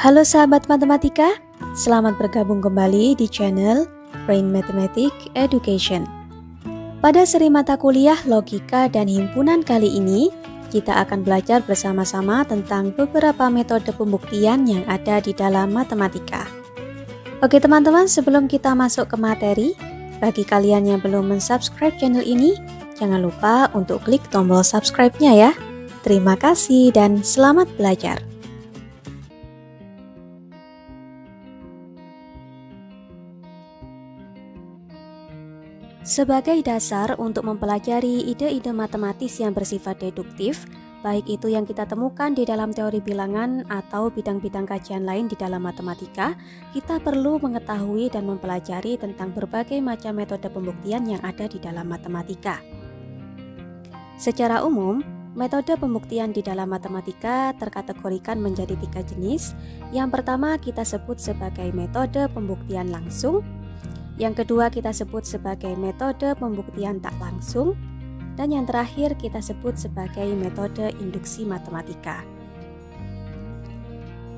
Halo sahabat matematika, selamat bergabung kembali di channel Brain Mathematics Education. Pada seri mata kuliah logika dan himpunan kali ini, kita akan belajar bersama-sama tentang beberapa metode pembuktian yang ada di dalam matematika. Oke teman-teman, sebelum kita masuk ke materi, bagi kalian yang belum mensubscribe channel ini, jangan lupa untuk klik tombol subscribe-nya ya. Terima kasih dan selamat belajar. Sebagai dasar untuk mempelajari ide-ide matematis yang bersifat deduktif, baik itu yang kita temukan di dalam teori bilangan atau bidang-bidang kajian lain di dalam matematika, kita perlu mengetahui dan mempelajari tentang berbagai macam metode pembuktian yang ada di dalam matematika. Secara umum, metode pembuktian di dalam matematika terkategorikan menjadi 3 jenis. Yang pertama kita sebut sebagai metode pembuktian langsung. Yang kedua kita sebut sebagai metode pembuktian tak langsung, dan yang terakhir kita sebut sebagai metode induksi matematika.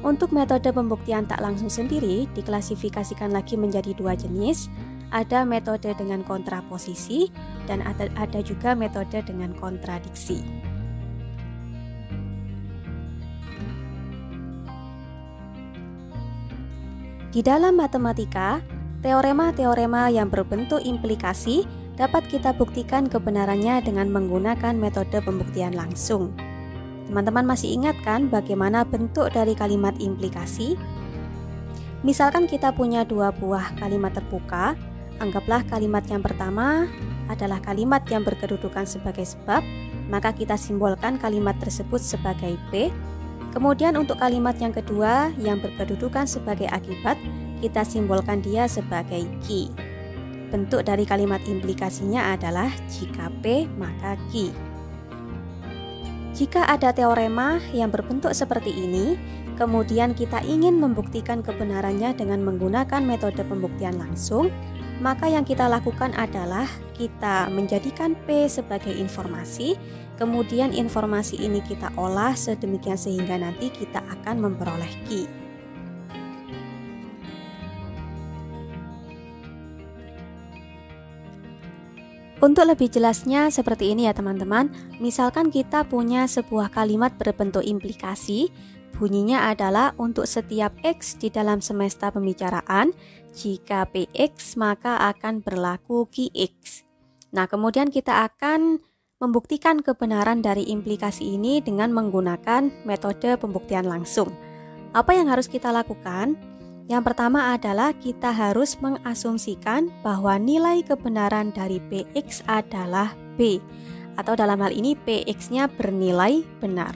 Untuk metode pembuktian tak langsung sendiri diklasifikasikan lagi menjadi 2 jenis, ada metode dengan kontraposisi dan ada juga metode dengan kontradiksi. Di dalam matematika, teorema-teorema yang berbentuk implikasi dapat kita buktikan kebenarannya dengan menggunakan metode pembuktian langsung. Teman-teman masih ingat kan bagaimana bentuk dari kalimat implikasi? Misalkan kita punya 2 buah kalimat terbuka, anggaplah kalimat yang pertama adalah kalimat yang berkedudukan sebagai sebab, maka kita simbolkan kalimat tersebut sebagai P. Kemudian untuk kalimat yang kedua yang berkedudukan sebagai akibat, kita simbolkan dia sebagai Q. Bentuk dari kalimat implikasinya adalah jika P maka Q. Jika ada teorema yang berbentuk seperti ini, kemudian kita ingin membuktikan kebenarannya dengan menggunakan metode pembuktian langsung, maka yang kita lakukan adalah kita menjadikan P sebagai informasi, kemudian informasi ini kita olah sedemikian sehingga nanti kita akan memperoleh Q. Untuk lebih jelasnya seperti ini ya teman-teman, misalkan kita punya sebuah kalimat berbentuk implikasi, bunyinya adalah untuk setiap X di dalam semesta pembicaraan, jika PX maka akan berlaku QX. Nah kemudian kita akan membuktikan kebenaran dari implikasi ini dengan menggunakan metode pembuktian langsung. Apa yang harus kita lakukan? Yang pertama adalah kita harus mengasumsikan bahwa nilai kebenaran dari PX adalah B, atau dalam hal ini PX-nya bernilai benar.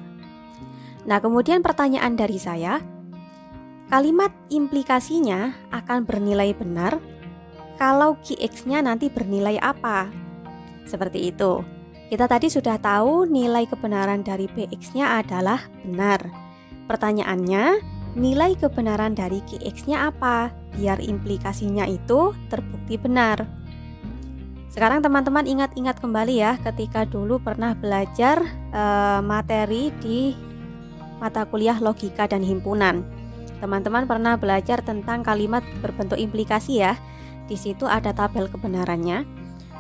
Nah, kemudian pertanyaan dari saya, kalimat implikasinya akan bernilai benar kalau QX-nya nanti bernilai apa? Seperti itu. Kita tadi sudah tahu nilai kebenaran dari PX-nya adalah benar. Pertanyaannya, nilai kebenaran dari QX-nya apa? Biar implikasinya itu terbukti benar. Sekarang teman-teman ingat-ingat kembali ya ketika dulu pernah belajar materi di mata kuliah logika dan himpunan. Teman-teman pernah belajar tentang kalimat berbentuk implikasi ya. Di situ ada tabel kebenarannya.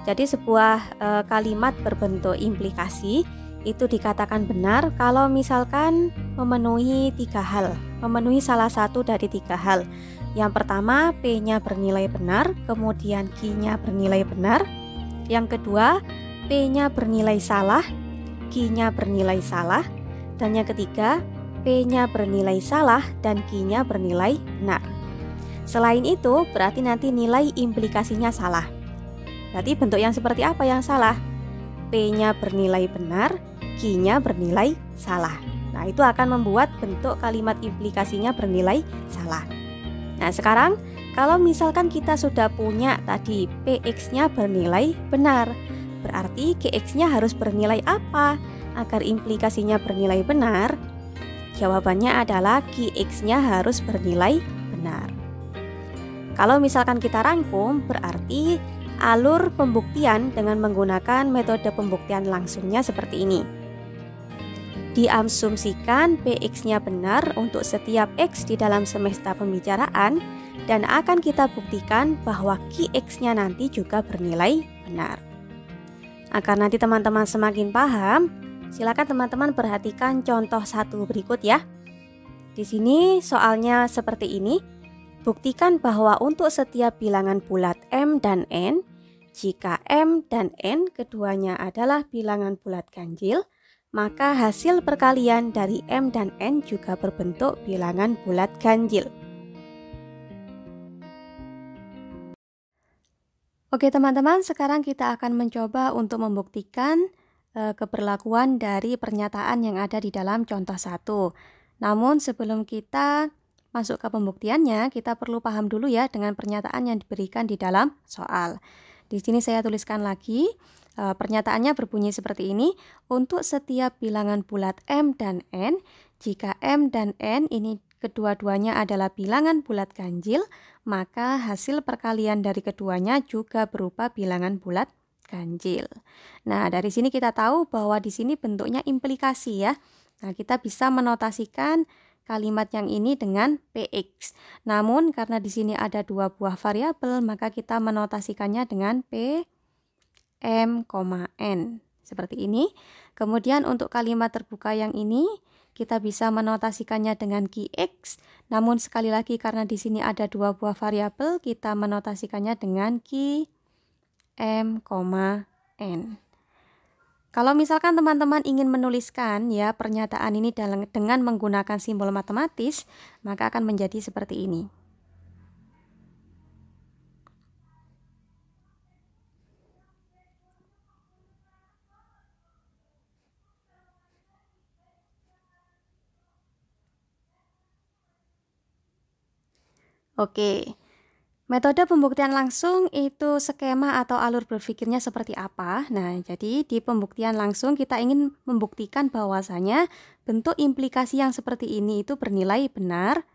Jadi sebuah kalimat berbentuk implikasi itu dikatakan benar kalau misalkan memenuhi 3 hal, memenuhi salah satu dari 3 hal. Yang pertama, P-nya bernilai benar, kemudian Q-nya bernilai benar. Yang kedua, P-nya bernilai salah, Q-nya bernilai salah. Dan yang ketiga, P-nya bernilai salah dan Q-nya bernilai benar. Selain itu, berarti nanti nilai implikasinya salah. Berarti bentuk yang seperti apa yang salah? P-nya bernilai benar, Q-nya bernilai salah. Nah, itu akan membuat bentuk kalimat implikasinya bernilai salah. Nah, sekarang kalau misalkan kita sudah punya tadi PX-nya bernilai benar, berarti QX-nya harus bernilai apa agar implikasinya bernilai benar? Jawabannya adalah QX-nya harus bernilai benar. Kalau misalkan kita rangkum, berarti alur pembuktian dengan menggunakan metode pembuktian langsungnya seperti ini. Diasumsikan Px-nya benar untuk setiap X di dalam semesta pembicaraan, dan akan kita buktikan bahwa Qx-nya nanti juga bernilai benar. Agar nanti teman-teman semakin paham, silakan teman-teman perhatikan contoh satu berikut ya. Di sini soalnya seperti ini. Buktikan bahwa untuk setiap bilangan bulat M dan N, jika M dan N keduanya adalah bilangan bulat ganjil, maka hasil perkalian dari M dan N juga berbentuk bilangan bulat ganjil. Oke teman-teman, sekarang kita akan mencoba untuk membuktikan keberlakuan dari pernyataan yang ada di dalam contoh 1. Namun sebelum kita masuk ke pembuktiannya, kita perlu paham dulu ya dengan pernyataan yang diberikan di dalam soal. Di sini saya tuliskan lagi. Pernyataannya berbunyi seperti ini. Untuk setiap bilangan bulat M dan N, jika M dan N ini kedua-duanya adalah bilangan bulat ganjil, maka hasil perkalian dari keduanya juga berupa bilangan bulat ganjil. Nah, dari sini kita tahu bahwa di sini bentuknya implikasi ya. Nah, kita bisa menotasikan kalimat yang ini dengan Px. Namun karena di sini ada dua buah variabel, maka kita menotasikannya dengan P M, N seperti ini. Kemudian untuk kalimat terbuka yang ini kita bisa menotasikannya dengan Qx. Namun sekali lagi karena di sini ada dua buah variabel, kita menotasikannya dengan Q M, N. Kalau misalkan teman-teman ingin menuliskan ya pernyataan ini dengan menggunakan simbol matematis, maka akan menjadi seperti ini. Oke, metode pembuktian langsung itu skema atau alur berpikirnya seperti apa? Nah, jadi di pembuktian langsung kita ingin membuktikan bahwasanya bentuk implikasi yang seperti ini itu bernilai benar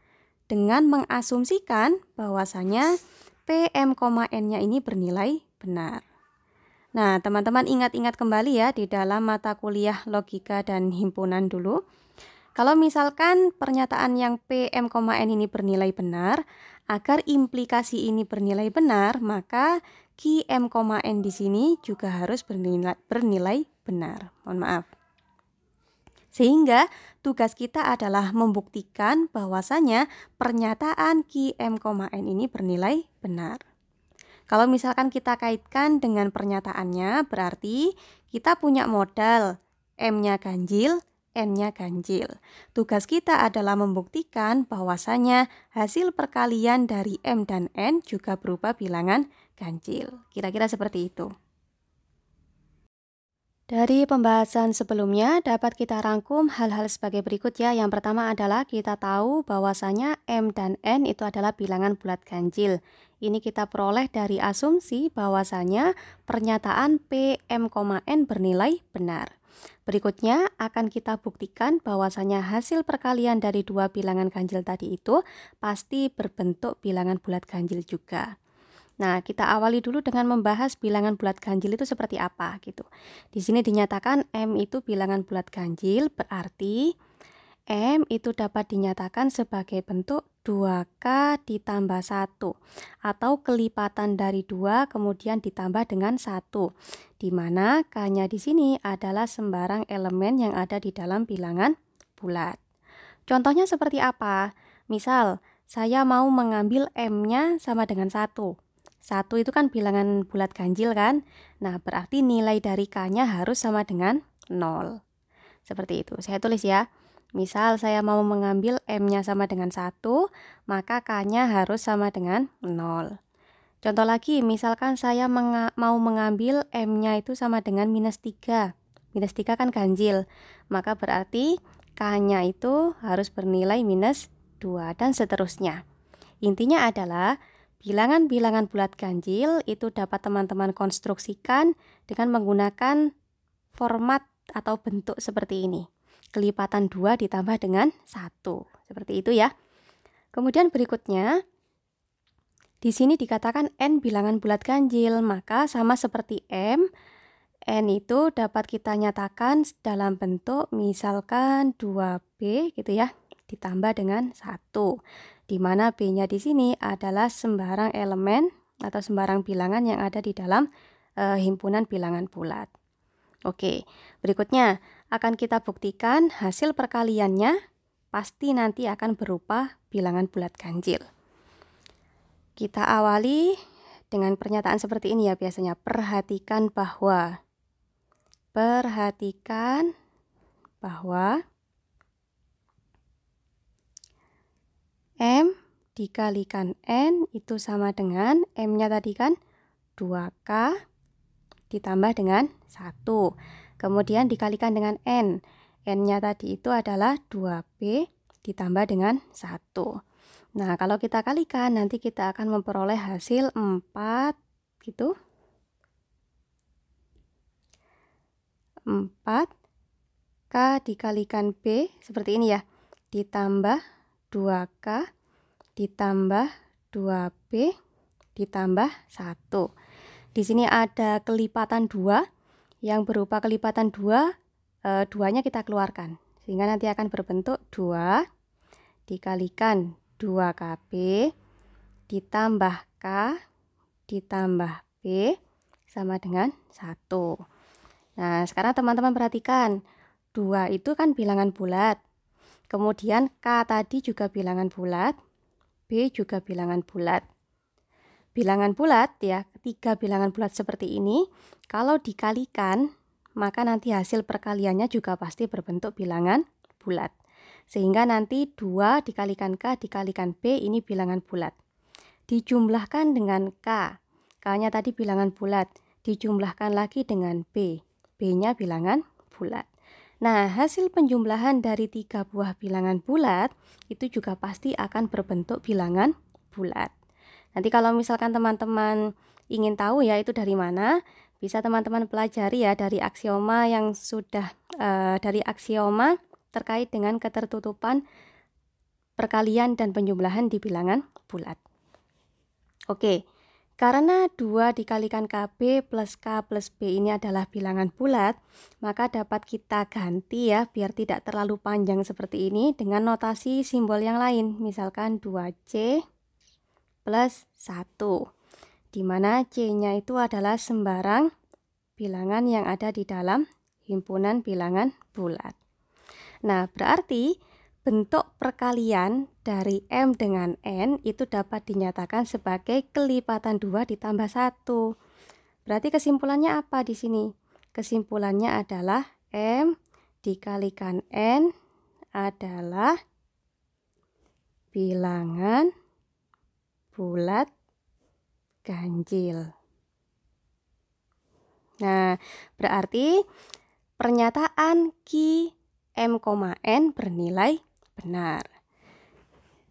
dengan mengasumsikan bahwasanya PM, N-nya ini bernilai benar. Nah, teman-teman ingat-ingat kembali ya di dalam mata kuliah logika dan himpunan dulu. Kalau misalkan pernyataan yang PM, N ini bernilai benar, agar implikasi ini bernilai benar, maka QM, N di sini juga harus bernilai benar. Mohon maaf. Sehingga tugas kita adalah membuktikan bahwasanya pernyataan QM, N ini bernilai benar. Kalau misalkan kita kaitkan dengan pernyataannya, berarti kita punya modal M-nya ganjil, N-nya ganjil. Tugas kita adalah membuktikan bahwasanya hasil perkalian dari M dan N juga berupa bilangan ganjil. Kira-kira seperti itu. Dari pembahasan sebelumnya dapat kita rangkum hal-hal sebagai berikut ya. Yang pertama adalah kita tahu bahwasanya M dan N itu adalah bilangan bulat ganjil. Ini kita peroleh dari asumsi bahwasanya pernyataan P, M, N bernilai benar. Berikutnya akan kita buktikan bahwasanya hasil perkalian dari dua bilangan ganjil tadi itu pasti berbentuk bilangan bulat ganjil juga. Nah, kita awali dulu dengan membahas bilangan bulat ganjil itu seperti apa gitu. Di sini dinyatakan M itu bilangan bulat ganjil, berarti M itu dapat dinyatakan sebagai bentuk 2K ditambah 1 atau kelipatan dari 2 kemudian ditambah dengan 1, di mana K-nya di sini adalah sembarang elemen yang ada di dalam bilangan bulat. Contohnya seperti apa? Misal, saya mau mengambil M-nya sama dengan 1. 1 itu kan bilangan bulat ganjil kan? Nah, berarti nilai dari K-nya harus sama dengan 0. Seperti itu. Saya tulis ya. Misal saya mau mengambil M-nya sama dengan 1, maka K-nya harus sama dengan 0. Contoh lagi, misalkan saya mau mengambil M-nya itu sama dengan minus 3. Minus 3 kan ganjil, maka berarti K-nya itu harus bernilai minus 2 dan seterusnya. Intinya adalah bilangan-bilangan bulat ganjil itu dapat teman-teman konstruksikan dengan menggunakan format atau bentuk seperti ini. Kelipatan 2 ditambah dengan 1. Seperti itu ya. Kemudian berikutnya, di sini dikatakan N bilangan bulat ganjil, maka sama seperti M, N itu dapat kita nyatakan dalam bentuk misalkan 2B gitu ya, ditambah dengan 1. Di mana B-nya di sini adalah sembarang elemen atau sembarang bilangan yang ada di dalam himpunan bilangan bulat. Oke, berikutnya akan kita buktikan hasil perkaliannya pasti nanti akan berupa bilangan bulat ganjil. Kita awali dengan pernyataan seperti ini ya biasanya. Perhatikan bahwa M dikalikan N itu sama dengan M-nya tadi kan 2K ditambah dengan 1. Kemudian dikalikan dengan N. N-nya tadi itu adalah 2B ditambah dengan 1. Nah, kalau kita kalikan nanti kita akan memperoleh hasil 4 gitu. 4K dikalikan B seperti ini ya, ditambah 2K ditambah 2B ditambah 1. Di sini ada kelipatan 2 yang berupa kelipatan 2, duanya kita keluarkan sehingga nanti akan berbentuk 2 dikalikan 2KB ditambah K ditambah B sama dengan 1. Nah, sekarang teman-teman perhatikan, 2 itu kan bilangan bulat. Kemudian K tadi juga bilangan bulat, B juga bilangan bulat. Bilangan bulat ya, ketiga bilangan bulat seperti ini, kalau dikalikan, maka nanti hasil perkaliannya juga pasti berbentuk bilangan bulat. Sehingga nanti 2 dikalikan K dikalikan B ini bilangan bulat. Dijumlahkan dengan K, K-nya tadi bilangan bulat, dijumlahkan lagi dengan B. B-nya bilangan bulat. Nah, hasil penjumlahan dari 3 buah bilangan bulat itu juga pasti akan berbentuk bilangan bulat. Nanti kalau misalkan teman-teman ingin tahu ya itu dari mana, bisa teman-teman pelajari ya dari aksioma yang sudah dari aksioma terkait dengan ketertutupan perkalian dan penjumlahan di bilangan bulat. Oke. Karena 2 dikalikan KB plus K plus B ini adalah bilangan bulat, maka dapat kita ganti ya, biar tidak terlalu panjang seperti ini dengan notasi simbol yang lain. Misalkan 2C plus 1, di mana C-nya itu adalah sembarang bilangan yang ada di dalam himpunan bilangan bulat. Nah, berarti bentuk perkalian dari M dengan N itu dapat dinyatakan sebagai kelipatan 2 ditambah 1. Berarti kesimpulannya apa di sini? Kesimpulannya adalah M dikalikan N adalah bilangan bulat ganjil. Nah, berarti pernyataan Ki M, N bernilai benar.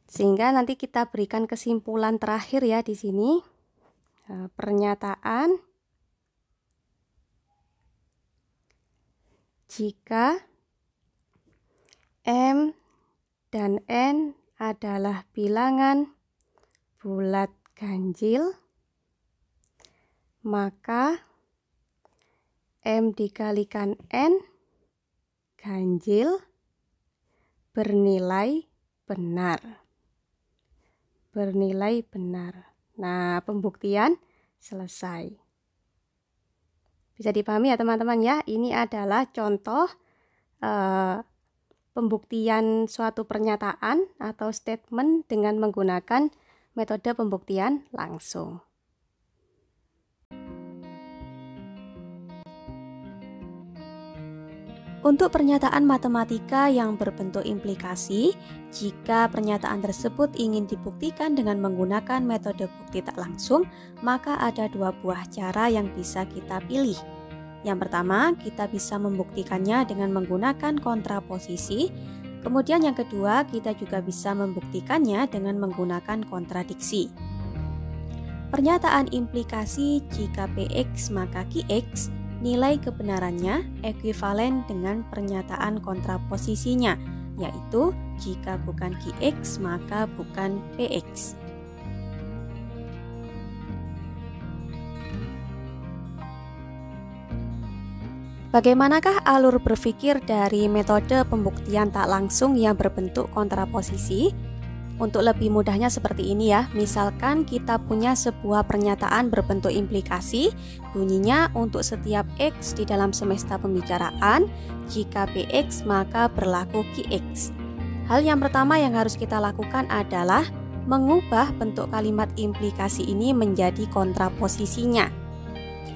Sehingga nanti kita berikan kesimpulan terakhir ya di sini. Pernyataan jika M dan N adalah bilangan bulat ganjil, maka M dikalikan N ganjil bernilai benar. Bernilai benar. Nah, pembuktian selesai. Bisa dipahami ya teman-teman ya, ini adalah contoh pembuktian suatu pernyataan atau statement dengan menggunakan metode pembuktian langsung. Untuk pernyataan matematika yang berbentuk implikasi, jika pernyataan tersebut ingin dibuktikan dengan menggunakan metode bukti tak langsung, maka ada 2 buah cara yang bisa kita pilih. Yang pertama, kita bisa membuktikannya dengan menggunakan kontraposisi. Kemudian yang kedua, kita juga bisa membuktikannya dengan menggunakan kontradiksi. Pernyataan implikasi jika PX maka QX, nilai kebenarannya ekuivalen dengan pernyataan kontraposisinya, yaitu jika bukan QX maka bukan PX. Bagaimanakah alur berpikir dari metode pembuktian tak langsung yang berbentuk kontraposisi? Untuk lebih mudahnya seperti ini ya, misalkan kita punya sebuah pernyataan berbentuk implikasi, bunyinya untuk setiap X di dalam semesta pembicaraan, jika PX maka berlaku QX. Hal yang pertama yang harus kita lakukan adalah mengubah bentuk kalimat implikasi ini menjadi kontraposisinya.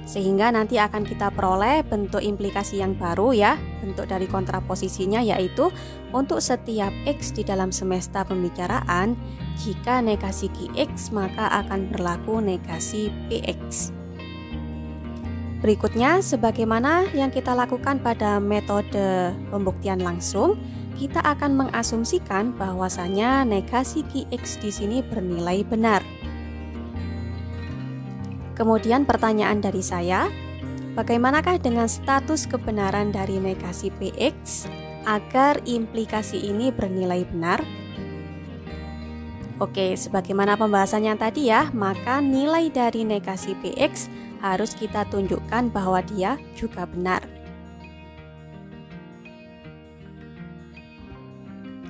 Sehingga nanti akan kita peroleh bentuk implikasi yang baru ya. Bentuk dari kontraposisinya yaitu untuk setiap X di dalam semesta pembicaraan, jika negasi QX maka akan berlaku negasi PX. Berikutnya, sebagaimana yang kita lakukan pada metode pembuktian langsung, kita akan mengasumsikan bahwasanya negasi QX di sini bernilai benar. Kemudian pertanyaan dari saya, bagaimanakah dengan status kebenaran dari negasi PX agar implikasi ini bernilai benar? Oke, sebagaimana pembahasan yang tadi ya, maka nilai dari negasi PX harus kita tunjukkan bahwa dia juga benar.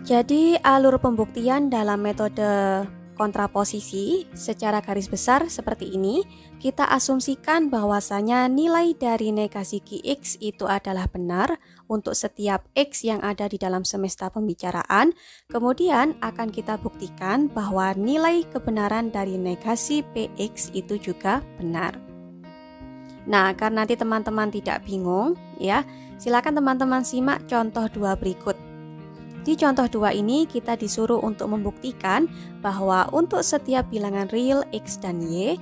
Jadi alur pembuktian dalam metode kontraposisi secara garis besar seperti ini, kita asumsikan bahwasanya nilai dari negasi QX itu adalah benar untuk setiap X yang ada di dalam semesta pembicaraan. Kemudian akan kita buktikan bahwa nilai kebenaran dari negasi PX itu juga benar. Nah, agar nanti teman-teman tidak bingung ya, silakan teman-teman simak contoh 2 berikut. Di contoh 2 ini kita disuruh untuk membuktikan bahwa untuk setiap bilangan real X dan Y,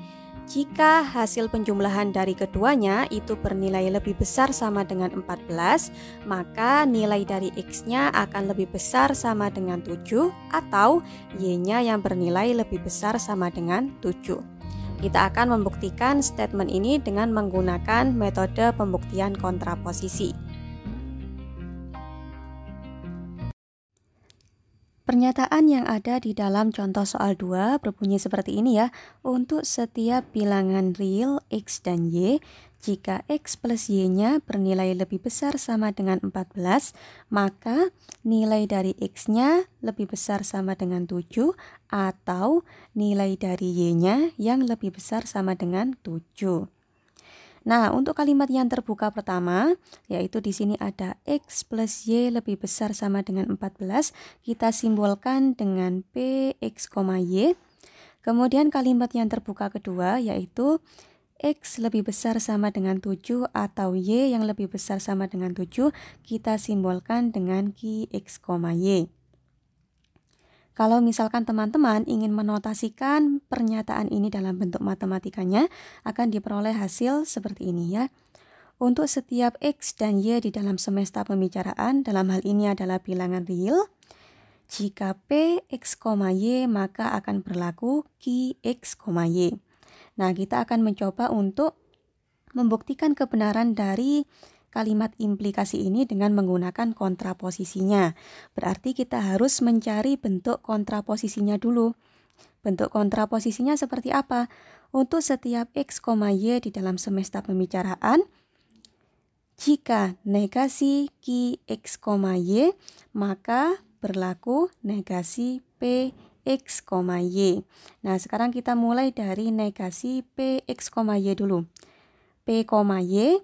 jika hasil penjumlahan dari keduanya itu bernilai lebih besar sama dengan 14, maka nilai dari X-nya akan lebih besar sama dengan 7 atau Y-nya yang bernilai lebih besar sama dengan 7. Kita akan membuktikan statement ini dengan menggunakan metode pembuktian kontraposisi. Pernyataan yang ada di dalam contoh soal 2 berbunyi seperti ini ya. Untuk setiap bilangan real X dan Y, jika X plus Y-nya bernilai lebih besar sama dengan 14, maka nilai dari X-nya lebih besar sama dengan 7 atau nilai dari Y-nya yang lebih besar sama dengan 7. Nah, untuk kalimat yang terbuka pertama, yaitu di sini ada X plus Y lebih besar sama dengan 14, kita simbolkan dengan PX, Y. Kemudian kalimat yang terbuka kedua, yaitu X lebih besar sama dengan 7 atau Y yang lebih besar sama dengan 7, kita simbolkan dengan QX, Y. Kalau misalkan teman-teman ingin menotasikan pernyataan ini dalam bentuk matematikanya, akan diperoleh hasil seperti ini ya. Untuk setiap X dan Y di dalam semesta pembicaraan, dalam hal ini adalah bilangan real, jika PX, Y maka akan berlaku QX, Y. Nah, kita akan mencoba untuk membuktikan kebenaran dari kalimat implikasi ini dengan menggunakan kontraposisinya. Berarti kita harus mencari bentuk kontraposisinya dulu. Bentuk kontraposisinya seperti apa? Untuk setiap X, Y di dalam semesta pembicaraan, jika negasi QX, Y, maka berlaku negasi PX, Y. Nah, sekarang kita mulai dari negasi PX, Y dulu. P, Y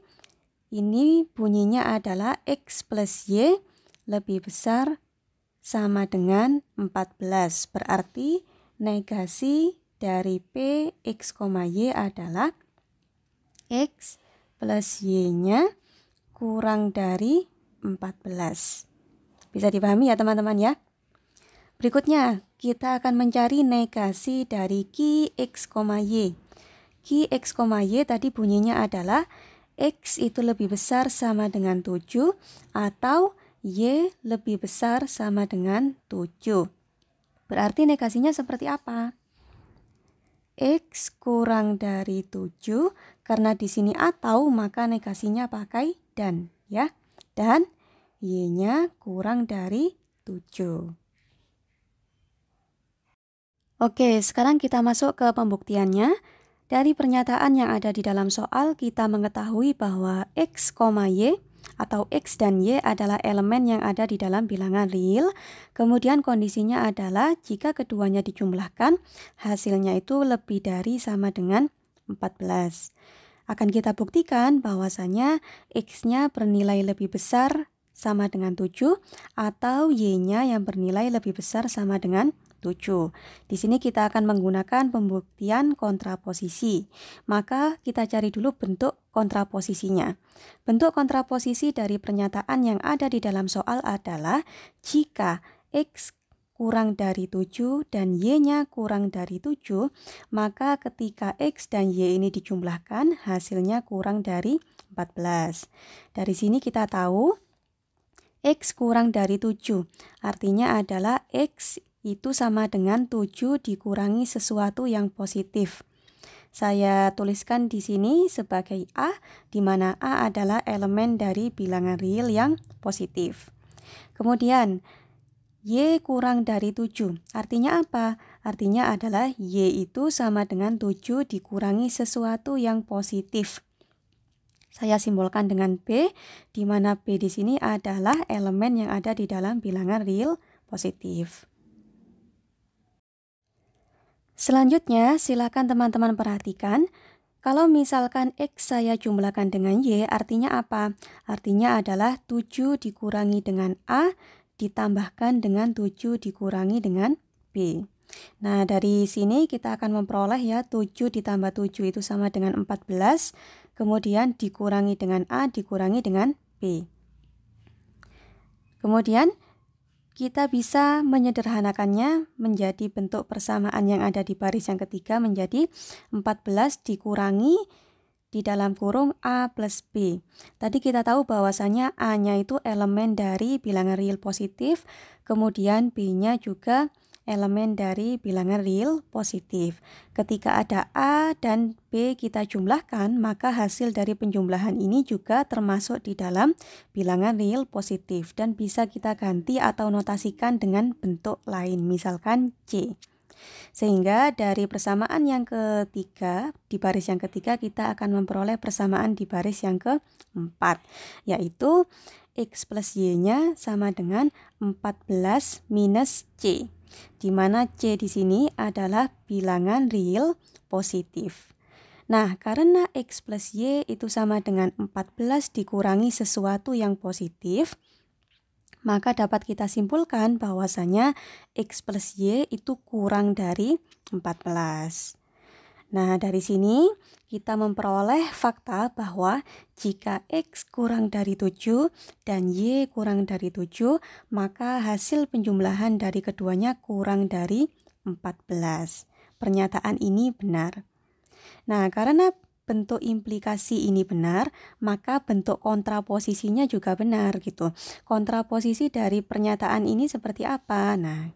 ini bunyinya adalah X plus Y lebih besar sama dengan 14. Berarti negasi dari PX, Y adalah X plus Y-nya kurang dari 14. Bisa dipahami ya teman-teman ya? Berikutnya, kita akan mencari negasi dari QX, Y. QX, Y tadi bunyinya adalah X itu lebih besar sama dengan 7 atau Y lebih besar sama dengan 7. Berarti negasinya seperti apa? X kurang dari 7, karena di sini atau maka negasinya pakai dan ya. Dan Y-nya kurang dari 7. Oke, sekarang kita masuk ke pembuktiannya. Dari pernyataan yang ada di dalam soal, kita mengetahui bahwa X, Y atau X dan Y adalah elemen yang ada di dalam bilangan real. Kemudian kondisinya adalah jika keduanya dijumlahkan, hasilnya itu lebih dari sama dengan 14. Akan kita buktikan bahwasanya X-nya bernilai lebih besar sama dengan 7 atau Y-nya yang bernilai lebih besar sama dengan 7. Di sini kita akan menggunakan pembuktian kontraposisi. Maka kita cari dulu bentuk kontraposisinya. Bentuk kontraposisi dari pernyataan yang ada di dalam soal adalah jika X kurang dari 7 dan Y-nya kurang dari 7, maka ketika X dan Y ini dijumlahkan, hasilnya kurang dari 14. Dari sini kita tahu X kurang dari 7, artinya adalah X itu sama dengan 7 dikurangi sesuatu yang positif. Saya tuliskan di sini sebagai A, di mana A adalah elemen dari bilangan real yang positif. Kemudian, Y kurang dari 7. Artinya apa? Artinya adalah Y itu sama dengan 7 dikurangi sesuatu yang positif. Saya simbolkan dengan B, di mana B di sini adalah elemen yang ada di dalam bilangan real positif. Selanjutnya, silakan teman-teman perhatikan, kalau misalkan X saya jumlahkan dengan Y, artinya apa? Artinya adalah 7 dikurangi dengan A, ditambahkan dengan 7 dikurangi dengan B. Nah, dari sini kita akan memperoleh ya, 7 ditambah 7 itu sama dengan 14, kemudian dikurangi dengan A, dikurangi dengan B. Kemudian, kita bisa menyederhanakannya menjadi bentuk persamaan yang ada di baris yang ketiga menjadi 14 dikurangi di dalam kurung A plus B. Tadi kita tahu bahwasanya A-nya itu elemen dari bilangan real positif, kemudian B-nya juga elemen dari bilangan real positif. Ketika ada A dan B kita jumlahkan, maka hasil dari penjumlahan ini juga termasuk di dalam bilangan real positif dan bisa kita ganti atau notasikan dengan bentuk lain, misalkan C. Sehingga dari persamaan yang ketiga, di baris yang ketiga kita akan memperoleh persamaan di baris yang keempat, yaitu X plus Y-nya sama dengan 14 minus C, di mana C di sini adalah bilangan real positif. Nah, karena X plus Y itu sama dengan 14 dikurangi sesuatu yang positif, maka dapat kita simpulkan bahwasanya X plus Y itu kurang dari 14. Nah, dari sini kita memperoleh fakta bahwa jika X kurang dari 7 dan Y kurang dari 7, maka hasil penjumlahan dari keduanya kurang dari 14. Pernyataan ini benar. Nah, karena bentuk implikasi ini benar, maka bentuk kontraposisinya juga benar gitu. Kontraposisi dari pernyataan ini seperti apa? Nah,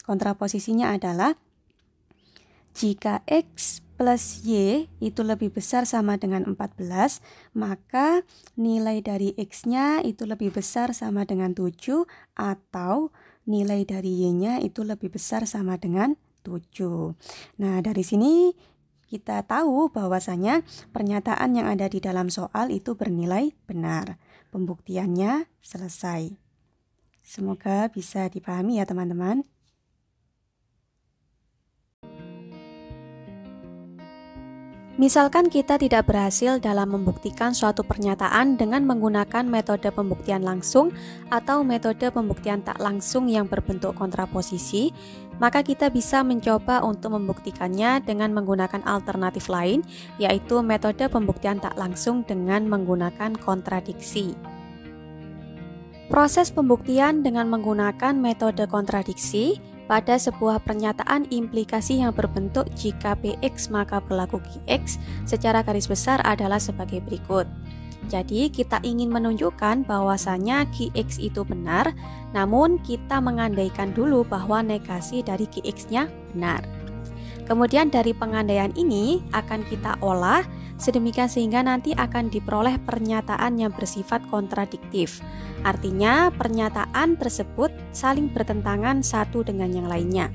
kontraposisinya adalah jika X plus Y itu lebih besar sama dengan 14, maka nilai dari X-nya itu lebih besar sama dengan 7 atau nilai dari Y-nya itu lebih besar sama dengan 7. Nah, dari sini kita tahu bahwasanya pernyataan yang ada di dalam soal itu bernilai benar. Pembuktiannya selesai. Semoga bisa dipahami ya teman-teman. Misalkan kita tidak berhasil dalam membuktikan suatu pernyataan dengan menggunakan metode pembuktian langsung atau metode pembuktian tak langsung yang berbentuk kontraposisi, maka kita bisa mencoba untuk membuktikannya dengan menggunakan alternatif lain, yaitu metode pembuktian tak langsung dengan menggunakan kontradiksi. Proses pembuktian dengan menggunakan metode kontradiksi pada sebuah pernyataan implikasi yang berbentuk jika Px maka berlaku Qx secara garis besar adalah sebagai berikut. Jadi kita ingin menunjukkan bahwasanya Qx itu benar, namun kita mengandaikan dulu bahwa negasi dari Qx-nya benar. Kemudian dari pengandaian ini akan kita olah sedemikian sehingga nanti akan diperoleh pernyataan yang bersifat kontradiktif. Artinya pernyataan tersebut saling bertentangan satu dengan yang lainnya.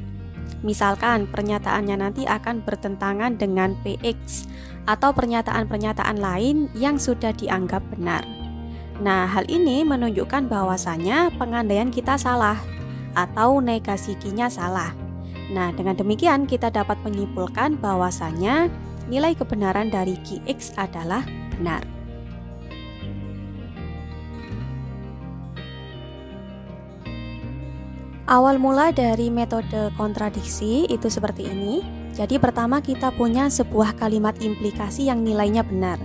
Misalkan pernyataannya nanti akan bertentangan dengan Px atau pernyataan-pernyataan lain yang sudah dianggap benar. Nah, hal ini menunjukkan bahwasanya pengandaian kita salah atau negasi Q-nya salah. Nah, dengan demikian kita dapat menyimpulkan bahwasanya nilai kebenaran dari Qx adalah benar. Awal mula dari metode kontradiksi itu seperti ini. Jadi pertama kita punya sebuah kalimat implikasi yang nilainya benar.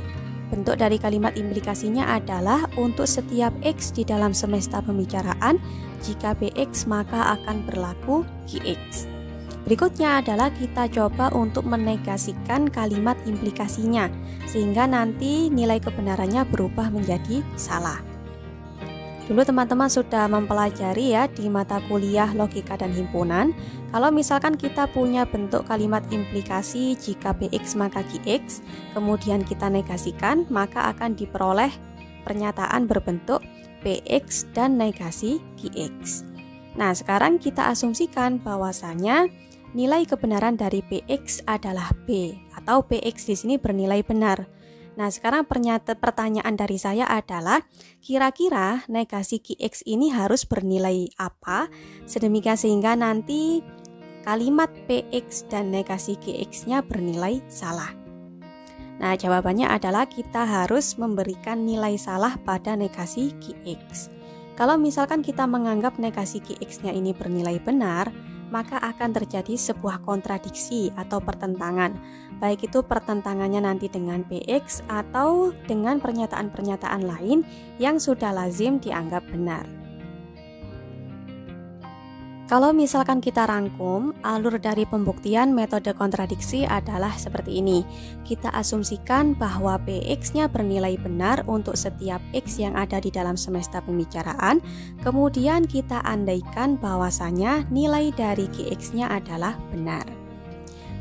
Bentuk dari kalimat implikasinya adalah untuk setiap X di dalam semesta pembicaraan, jika Bx maka akan berlaku Qx. Berikutnya adalah kita coba untuk menegasikan kalimat implikasinya, sehingga nanti nilai kebenarannya berubah menjadi salah. Dulu teman-teman sudah mempelajari ya di mata kuliah logika dan himpunan. Kalau misalkan kita punya bentuk kalimat implikasi jika Bx maka Qx, kemudian kita negasikan, maka akan diperoleh pernyataan berbentuk Bx dan negasi Qx. Nah, sekarang kita asumsikan bahwasanya nilai kebenaran dari Bx adalah B atau Bx di sini bernilai benar. Nah, sekarang pertanyaan dari saya adalah kira-kira negasi Qx ini harus bernilai apa sedemikian sehingga nanti kalimat Px dan negasi Qx-nya bernilai salah. Nah, jawabannya adalah kita harus memberikan nilai salah pada negasi Qx. Kalau misalkan kita menganggap negasi Qx-nya ini bernilai benar, maka akan terjadi sebuah kontradiksi atau pertentangan. Baik itu pertentangannya nanti dengan Px atau dengan pernyataan-pernyataan lain yang sudah lazim dianggap benar. Kalau misalkan kita rangkum, alur dari pembuktian metode kontradiksi adalah seperti ini. Kita asumsikan bahwa Px-nya bernilai benar untuk setiap X yang ada di dalam semesta pembicaraan. Kemudian kita andaikan bahwasanya nilai dari Qx-nya adalah benar.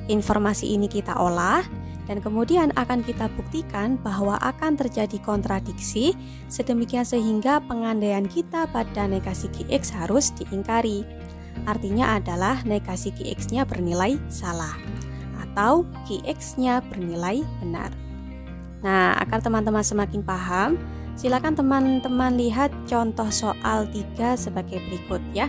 Informasi ini kita olah dan kemudian akan kita buktikan bahwa akan terjadi kontradiksi sedemikian sehingga pengandaian kita pada negasi Qx harus diingkari. Artinya adalah negasi Qx-nya bernilai salah atau Qx-nya bernilai benar. Nah, agar teman-teman semakin paham, silakan teman-teman lihat contoh soal 3 sebagai berikut ya.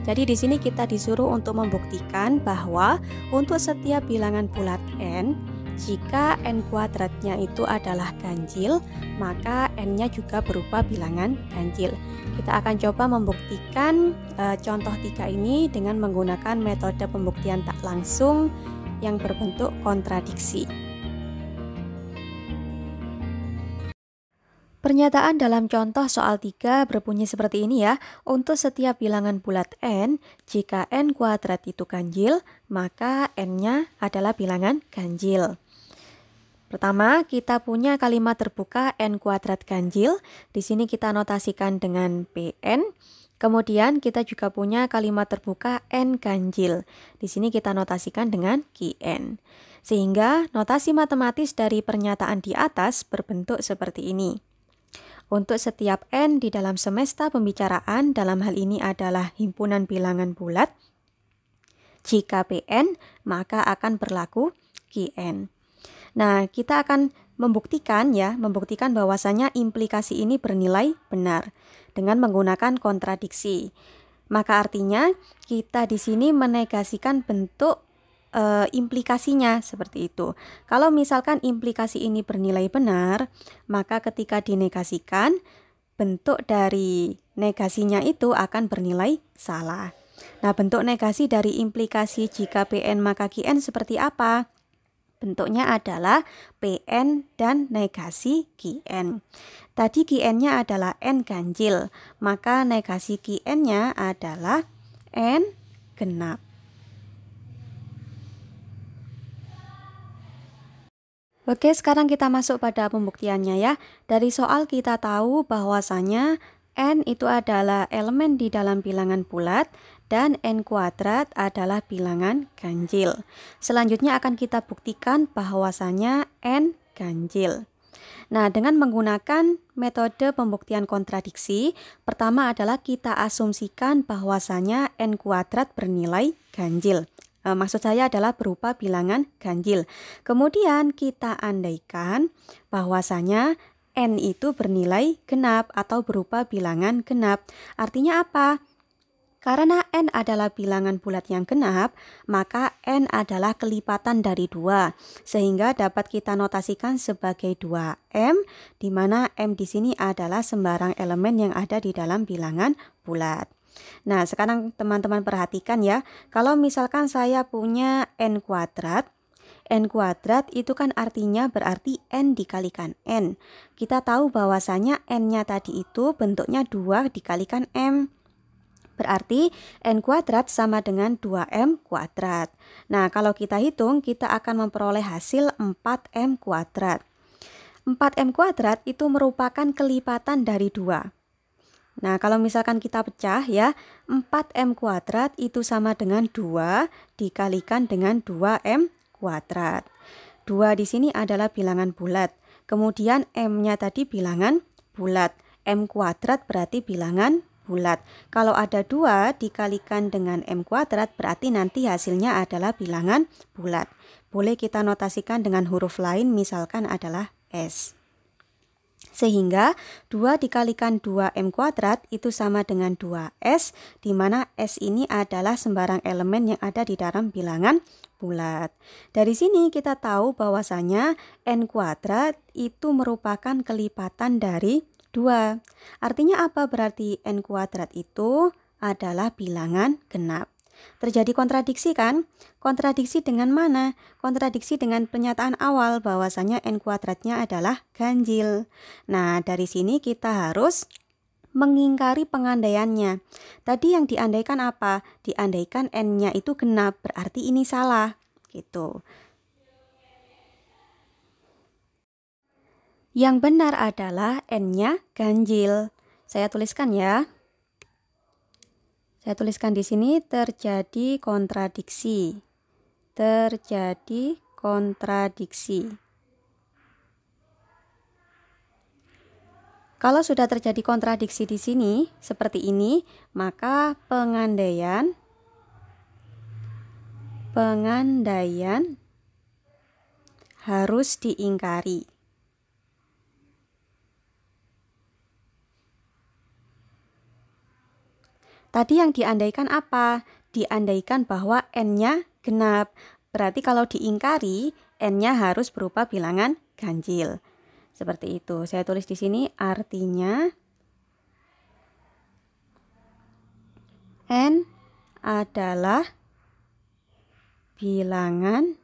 Jadi di sini kita disuruh untuk membuktikan bahwa untuk setiap bilangan bulat n, jika n kuadratnya itu adalah ganjil, maka n-nya juga berupa bilangan ganjil. Kita akan coba membuktikan contoh 3 ini dengan menggunakan metode pembuktian tak langsung yang berbentuk kontradiksi. Pernyataan dalam contoh soal 3 berbunyi seperti ini ya. Untuk setiap bilangan bulat n, jika n kuadrat itu ganjil, maka n-nya adalah bilangan ganjil. Pertama, kita punya kalimat terbuka n kuadrat ganjil. Di sini kita notasikan dengan Pn. Kemudian kita juga punya kalimat terbuka n ganjil. Di sini kita notasikan dengan Qn. Sehingga notasi matematis dari pernyataan di atas berbentuk seperti ini. Untuk setiap n di dalam semesta pembicaraan, dalam hal ini adalah himpunan bilangan bulat, jika Pn maka akan berlaku Qn. Nah, kita akan membuktikan bahwasanya implikasi ini bernilai benar dengan menggunakan kontradiksi. Maka artinya kita di sini menegasikan bentuk implikasinya seperti itu. Kalau misalkan implikasi ini bernilai benar, maka ketika dinegasikan, bentuk dari negasinya itu akan bernilai salah. Nah, bentuk negasi dari implikasi jika Pn maka Qn seperti apa? Bentuknya adalah Pn dan negasi Qn. Tadi Qn-nya adalah n ganjil, maka negasi Qn-nya adalah n genap. Oke, sekarang kita masuk pada pembuktiannya ya. Dari soal kita tahu bahwasanya n itu adalah elemen di dalam bilangan bulat dan n kuadrat adalah bilangan ganjil. Selanjutnya akan kita buktikan bahwasanya n ganjil. Nah, dengan menggunakan metode pembuktian kontradiksi, pertama adalah kita asumsikan bahwasanya n kuadrat bernilai ganjil. Maksud saya adalah berupa bilangan ganjil. Kemudian kita andaikan bahwasanya n itu bernilai genap atau berupa bilangan genap. Artinya apa? Karena n adalah bilangan bulat yang genap, maka n adalah kelipatan dari 2, sehingga dapat kita notasikan sebagai 2m, di mana m di sini adalah sembarang elemen yang ada di dalam bilangan bulat. Nah, sekarang teman-teman perhatikan ya, kalau misalkan saya punya n kuadrat itu kan artinya berarti n dikalikan n. Kita tahu bahwasanya n-nya tadi itu bentuknya 2 dikalikan m. Berarti n kuadrat sama dengan 2m kuadrat. Nah, kalau kita hitung, kita akan memperoleh hasil 4m kuadrat. 4m kuadrat itu merupakan kelipatan dari 2. Nah, kalau misalkan kita pecah ya, 4m kuadrat itu sama dengan 2 dikalikan dengan 2m kuadrat. 2 di sini adalah bilangan bulat. Kemudian m-nya tadi bilangan bulat. M kuadrat berarti bilangan bulat. Kalau ada 2 dikalikan dengan m kuadrat berarti nanti hasilnya adalah bilangan bulat. Boleh kita notasikan dengan huruf lain, misalkan adalah S. Sehingga 2 dikalikan 2m kuadrat itu sama dengan 2s, di mana s ini adalah sembarang elemen yang ada di dalam bilangan bulat. Dari sini kita tahu bahwasanya n kuadrat itu merupakan kelipatan dari 2. Artinya apa berarti n kuadrat itu adalah bilangan genap. Terjadi kontradiksi kan? Kontradiksi dengan mana? Kontradiksi dengan pernyataan awal bahwasanya n kuadratnya adalah ganjil. Nah, dari sini kita harus mengingkari pengandaiannya. Tadi yang diandaikan apa? Diandaikan n-nya itu genap, berarti ini salah. Gitu. Yang benar adalah n-nya ganjil. Saya tuliskan ya. Saya tuliskan di sini terjadi kontradiksi. Terjadi kontradiksi. Kalau sudah terjadi kontradiksi di sini seperti ini, maka pengandaian harus diingkari. Tadi yang diandaikan apa? Diandaikan bahwa n-nya genap. Berarti kalau diingkari, n-nya harus berupa bilangan ganjil. Seperti itu. Saya tulis di sini artinya n adalah bilangan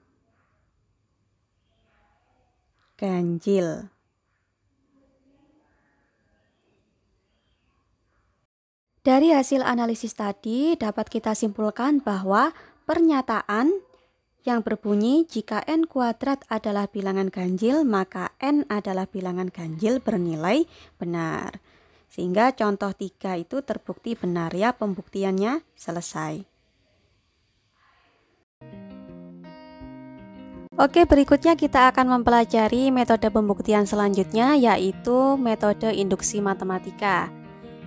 ganjil. Dari hasil analisis tadi dapat kita simpulkan bahwa pernyataan yang berbunyi jika n kuadrat adalah bilangan ganjil, maka n adalah bilangan ganjil bernilai benar. Sehingga contoh 3 itu terbukti benar ya, pembuktiannya selesai. Oke, berikutnya kita akan mempelajari metode pembuktian selanjutnya, yaitu metode induksi matematika.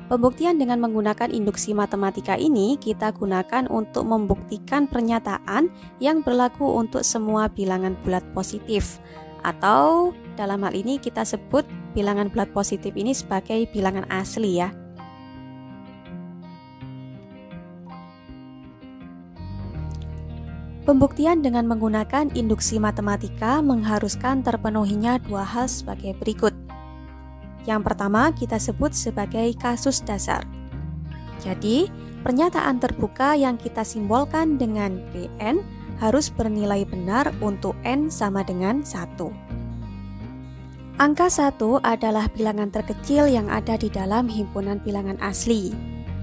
Pembuktian dengan menggunakan induksi matematika ini kita gunakan untuk membuktikan pernyataan yang berlaku untuk semua bilangan bulat positif, atau dalam hal ini kita sebut bilangan bulat positif ini sebagai bilangan asli ya. Pembuktian dengan menggunakan induksi matematika mengharuskan terpenuhinya 2 hal sebagai berikut. Yang pertama kita sebut sebagai kasus dasar. Jadi, pernyataan terbuka yang kita simbolkan dengan Pn harus bernilai benar untuk n sama dengan 1. Angka 1 adalah bilangan terkecil yang ada di dalam himpunan bilangan asli.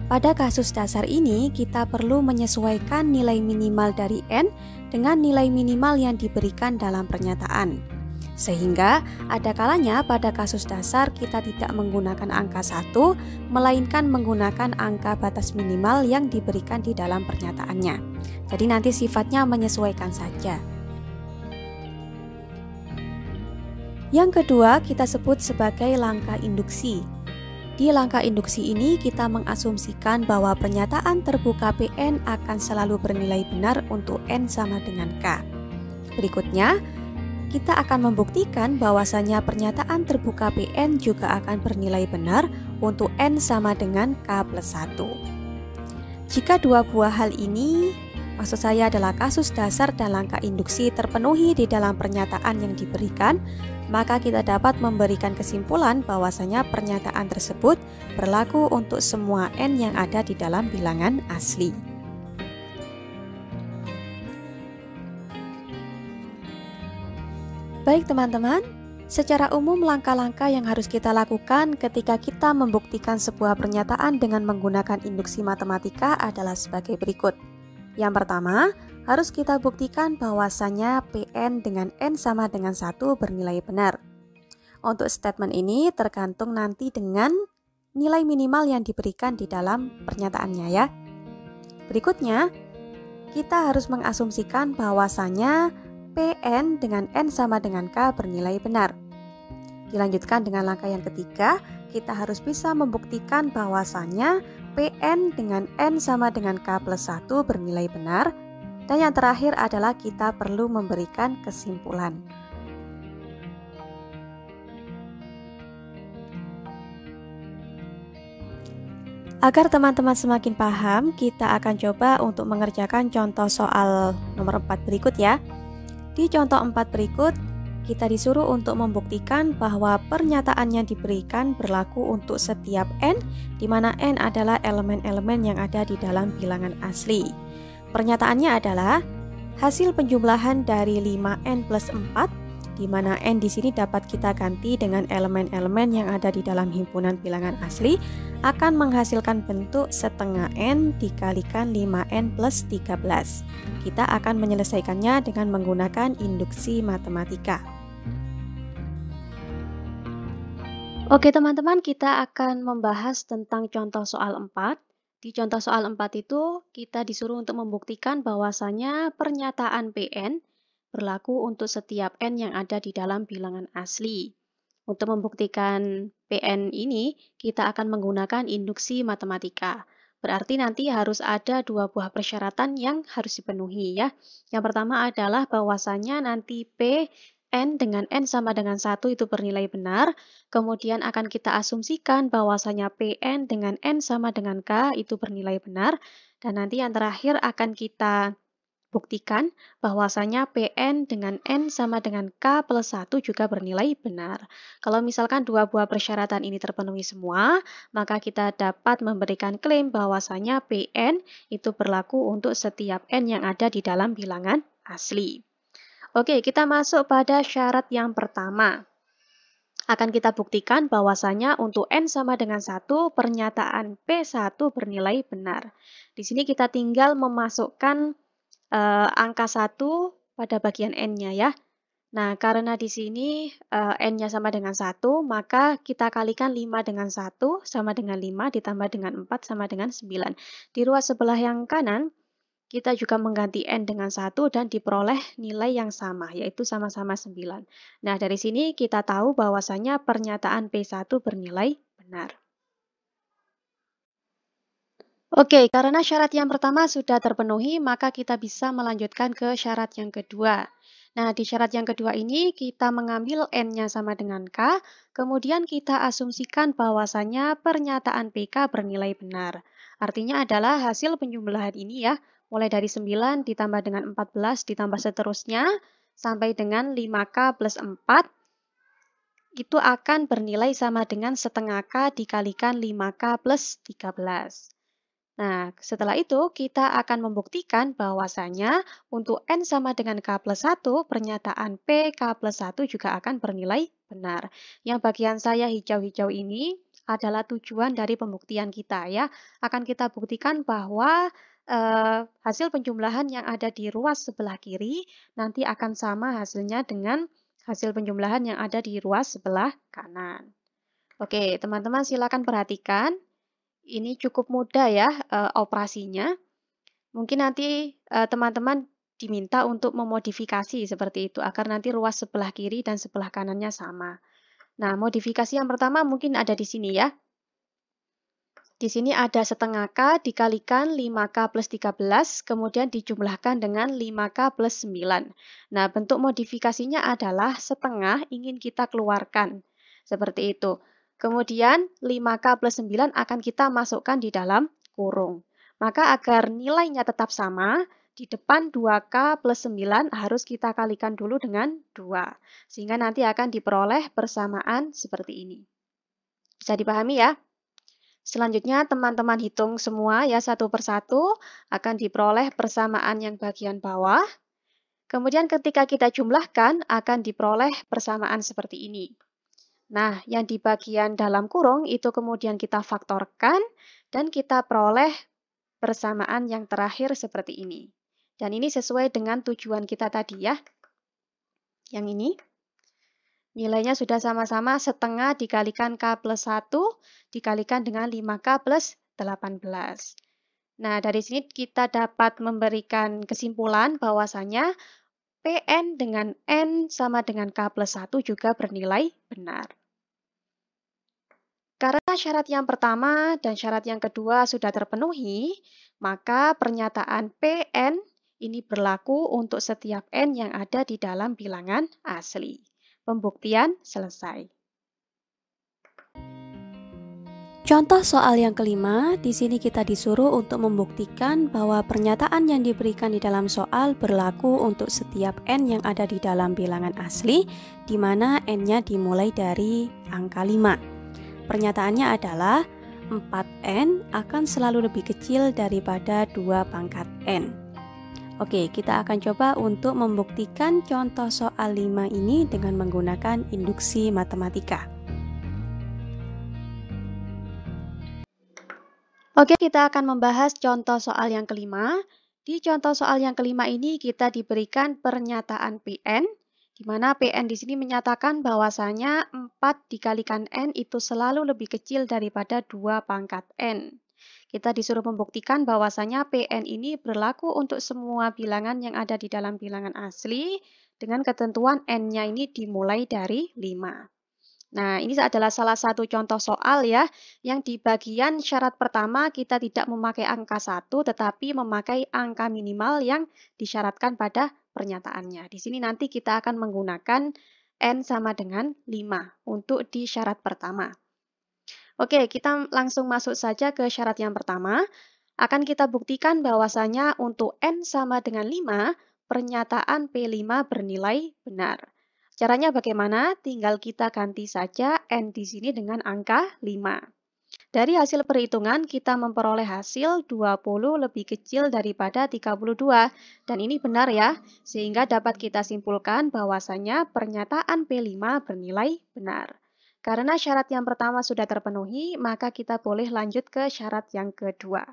Pada kasus dasar ini, kita perlu menyesuaikan nilai minimal dari n dengan nilai minimal yang diberikan dalam pernyataan. Sehingga ada kalanya pada kasus dasar kita tidak menggunakan angka 1, melainkan menggunakan angka batas minimal yang diberikan di dalam pernyataannya. Jadi nanti sifatnya menyesuaikan saja. Yang kedua kita sebut sebagai langkah induksi. Di langkah induksi ini kita mengasumsikan bahwa pernyataan terbuka Pn akan selalu bernilai benar untuk n sama dengan k. Berikutnya, kita akan membuktikan bahwasanya pernyataan terbuka Pn juga akan bernilai benar untuk n sama dengan k plus 1. Jika dua buah hal ini, maksud saya adalah kasus dasar dan langkah induksi terpenuhi di dalam pernyataan yang diberikan, maka kita dapat memberikan kesimpulan bahwasanya pernyataan tersebut berlaku untuk semua n yang ada di dalam bilangan asli. Baik teman-teman, secara umum langkah-langkah yang harus kita lakukan ketika kita membuktikan sebuah pernyataan dengan menggunakan induksi matematika adalah sebagai berikut. Yang pertama, harus kita buktikan bahwasanya Pn dengan n sama dengan 1 bernilai benar. Untuk statement ini tergantung nanti dengan nilai minimal yang diberikan di dalam pernyataannya ya. Berikutnya, kita harus mengasumsikan bahwasanya Pn dengan n sama dengan k bernilai benar. Dilanjutkan dengan langkah yang ketiga, kita harus bisa membuktikan bahwasanya Pn dengan n sama dengan k plus 1 bernilai benar. Dan yang terakhir adalah kita perlu memberikan kesimpulan. Agar teman-teman semakin paham, kita akan coba untuk mengerjakan contoh soal nomor 4 berikut ya. Di contoh 4 berikut, kita disuruh untuk membuktikan bahwa pernyataan yang diberikan berlaku untuk setiap n, di mana n adalah elemen-elemen yang ada di dalam bilangan asli. Pernyataannya adalah hasil penjumlahan dari 5n plus 4, di mana n di sini dapat kita ganti dengan elemen-elemen yang ada di dalam himpunan bilangan asli, akan menghasilkan bentuk setengah n dikalikan 5n plus 13. Kita akan menyelesaikannya dengan menggunakan induksi matematika. Oke teman-teman, kita akan membahas tentang contoh soal 4. Di contoh soal 4 itu kita disuruh untuk membuktikan bahwasanya pernyataan Pn berlaku untuk setiap n yang ada di dalam bilangan asli. Untuk membuktikan Pn ini, kita akan menggunakan induksi matematika. Berarti nanti harus ada dua buah persyaratan yang harus dipenuhi ya. Yang pertama adalah bahwasanya nanti Pn dengan n sama dengan 1 itu bernilai benar. Kemudian akan kita asumsikan bahwasanya Pn dengan n sama dengan k itu bernilai benar. Dan nanti yang terakhir akan kita buktikan bahwasanya Pn dengan n sama dengan k plus 1 juga bernilai benar. Kalau misalkan dua buah persyaratan ini terpenuhi semua, maka kita dapat memberikan klaim bahwasanya Pn itu berlaku untuk setiap n yang ada di dalam bilangan asli. Oke, kita masuk pada syarat yang pertama. Akan kita buktikan bahwasanya untuk n sama dengan 1, pernyataan P1 bernilai benar. Di sini kita tinggal memasukkan angka 1 pada bagian n-nya ya. Nah, karena di sini n-nya sama dengan 1, maka kita kalikan 5 dengan 1 sama dengan 5 ditambah dengan 4 sama dengan 9. Di ruas sebelah yang kanan, kita juga mengganti n dengan 1 dan diperoleh nilai yang sama, yaitu sama-sama 9. Nah, dari sini kita tahu bahwasanya pernyataan P1 bernilai benar. Oke, karena syarat yang pertama sudah terpenuhi, maka kita bisa melanjutkan ke syarat yang kedua. Nah, di syarat yang kedua ini kita mengambil n-nya sama dengan k, kemudian kita asumsikan bahwasanya pernyataan PK bernilai benar. Artinya adalah hasil penjumlahan ini ya, mulai dari 9 ditambah dengan 14 ditambah seterusnya, sampai dengan 5k plus 4, itu akan bernilai sama dengan setengah k dikalikan 5k plus 13. Nah, setelah itu kita akan membuktikan bahwasanya untuk n sama dengan k plus 1, pernyataan P k plus 1 juga akan bernilai benar. Yang bagian saya hijau-hijau ini adalah tujuan dari pembuktian kita ya. Akan kita buktikan bahwa hasil penjumlahan yang ada di ruas sebelah kiri nanti akan sama hasilnya dengan hasil penjumlahan yang ada di ruas sebelah kanan. Oke, teman-teman silakan perhatikan. Ini cukup mudah ya operasinya. Mungkin nanti teman-teman diminta untuk memodifikasi seperti itu agar nanti ruas sebelah kiri dan sebelah kanannya sama. Nah, modifikasi yang pertama mungkin ada di sini ya. Di sini ada setengah K dikalikan 5K plus 13, kemudian dijumlahkan dengan 5K plus 9. Nah, bentuk modifikasinya adalah setengah ingin kita keluarkan. Seperti itu. Kemudian 5K plus 9 akan kita masukkan di dalam kurung. Maka agar nilainya tetap sama, di depan 2K plus 9 harus kita kalikan dulu dengan 2. Sehingga nanti akan diperoleh persamaan seperti ini. Bisa dipahami ya? Selanjutnya teman-teman hitung semua ya satu persatu, akan diperoleh persamaan yang bagian bawah. Kemudian ketika kita jumlahkan akan diperoleh persamaan seperti ini. Nah, yang di bagian dalam kurung itu kemudian kita faktorkan dan kita peroleh persamaan yang terakhir seperti ini. Dan ini sesuai dengan tujuan kita tadi ya. Yang ini. Nilainya sudah sama-sama setengah dikalikan K plus 1 dikalikan dengan 5K plus 18. Nah, dari sini kita dapat memberikan kesimpulan bahwasanya PN dengan N sama dengan K plus 1 juga bernilai benar. Karena syarat yang pertama dan syarat yang kedua sudah terpenuhi, maka pernyataan PN ini berlaku untuk setiap N yang ada di dalam bilangan asli. Pembuktian selesai. Contoh soal yang kelima, di sini kita disuruh untuk membuktikan bahwa pernyataan yang diberikan di dalam soal berlaku untuk setiap N yang ada di dalam bilangan asli, di mana N-nya dimulai dari angka 5. Pernyataannya adalah 4N akan selalu lebih kecil daripada 2 pangkat N. Oke, kita akan coba untuk membuktikan contoh soal 5 ini dengan menggunakan induksi matematika. Oke, kita akan membahas contoh soal yang kelima. Di contoh soal yang kelima ini kita diberikan pernyataan PN, di mana PN di sini menyatakan bahwasanya 4 dikalikan N itu selalu lebih kecil daripada 2 pangkat N. Kita disuruh membuktikan bahwasanya PN ini berlaku untuk semua bilangan yang ada di dalam bilangan asli dengan ketentuan N-nya ini dimulai dari 5. Nah, ini adalah salah satu contoh soal ya, yang di bagian syarat pertama kita tidak memakai angka 1, tetapi memakai angka minimal yang disyaratkan pada pernyataannya. Di sini nanti kita akan menggunakan N sama dengan 5 untuk di syarat pertama. Oke, kita langsung masuk saja ke syarat yang pertama. Akan kita buktikan bahwasanya untuk N sama dengan 5, pernyataan P5 bernilai benar. Caranya bagaimana? Tinggal kita ganti saja N di sini dengan angka 5. Dari hasil perhitungan, kita memperoleh hasil 20 lebih kecil daripada 32. Dan ini benar ya, sehingga dapat kita simpulkan bahwasanya pernyataan P5 bernilai benar. Karena syarat yang pertama sudah terpenuhi, maka kita boleh lanjut ke syarat yang kedua.